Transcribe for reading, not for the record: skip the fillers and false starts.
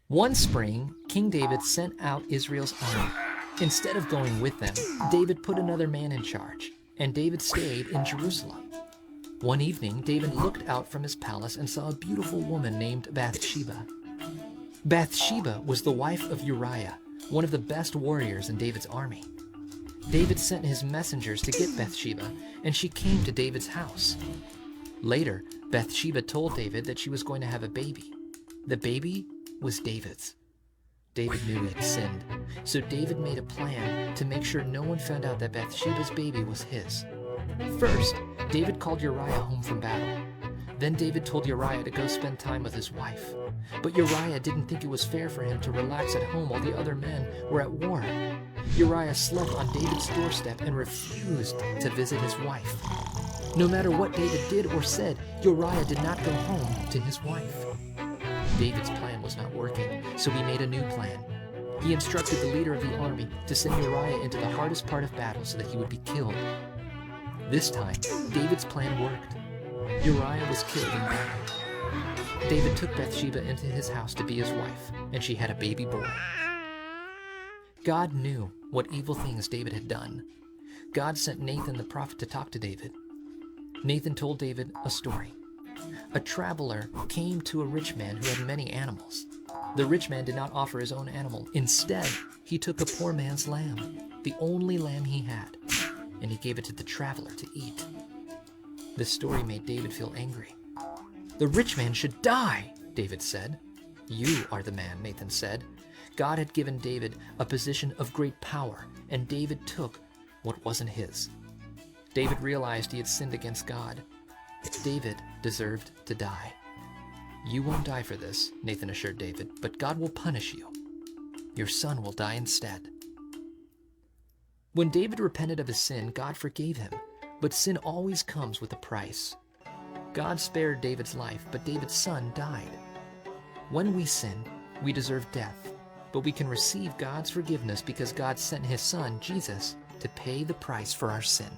One spring, King David sent out Israel's army. Instead of going with them, David put another man in charge, and David stayed in Jerusalem. One evening, David looked out from his palace and saw a beautiful woman named Bathsheba. Bathsheba was the wife of Uriah, one of the best warriors in David's army. David sent his messengers to get Bathsheba, and she came to David's house. Later, Bathsheba told David that she was going to have a baby. The baby was David's. David knew he had sinned, so David made a plan to make sure no one found out that Bathsheba's baby was his. First, David called Uriah home from battle. Then David told Uriah to go spend time with his wife. But Uriah didn't think it was fair for him to relax at home while the other men were at war. Uriah slept on David's doorstep and refused to visit his wife. No matter what David did or said, Uriah did not go home to his wife. David's plan was not working, so he made a new plan. He instructed the leader of the army to send Uriah into the hardest part of battle so that he would be killed. This time, David's plan worked. Uriah was killed in battle. David took Bathsheba into his house to be his wife, and she had a baby boy. God knew what evil things David had done. God sent Nathan the prophet to talk to David. Nathan told David a story. A traveler came to a rich man who had many animals. The rich man did not offer his own animal. Instead, he took a poor man's lamb, the only lamb he had, and he gave it to the traveler to eat. This story made David feel angry. "The rich man should die," David said. "You are the man," Nathan said. God had given David a position of great power, and David took what wasn't his. David realized he had sinned against God. David deserved to die. "You won't die for this," Nathan assured David, "but God will punish you. Your son will die instead." When David repented of his sin, God forgave him, but sin always comes with a price. God spared David's life, but David's son died. When we sin, we deserve death, but we can receive God's forgiveness because God sent his son, Jesus, to pay the price for our sin.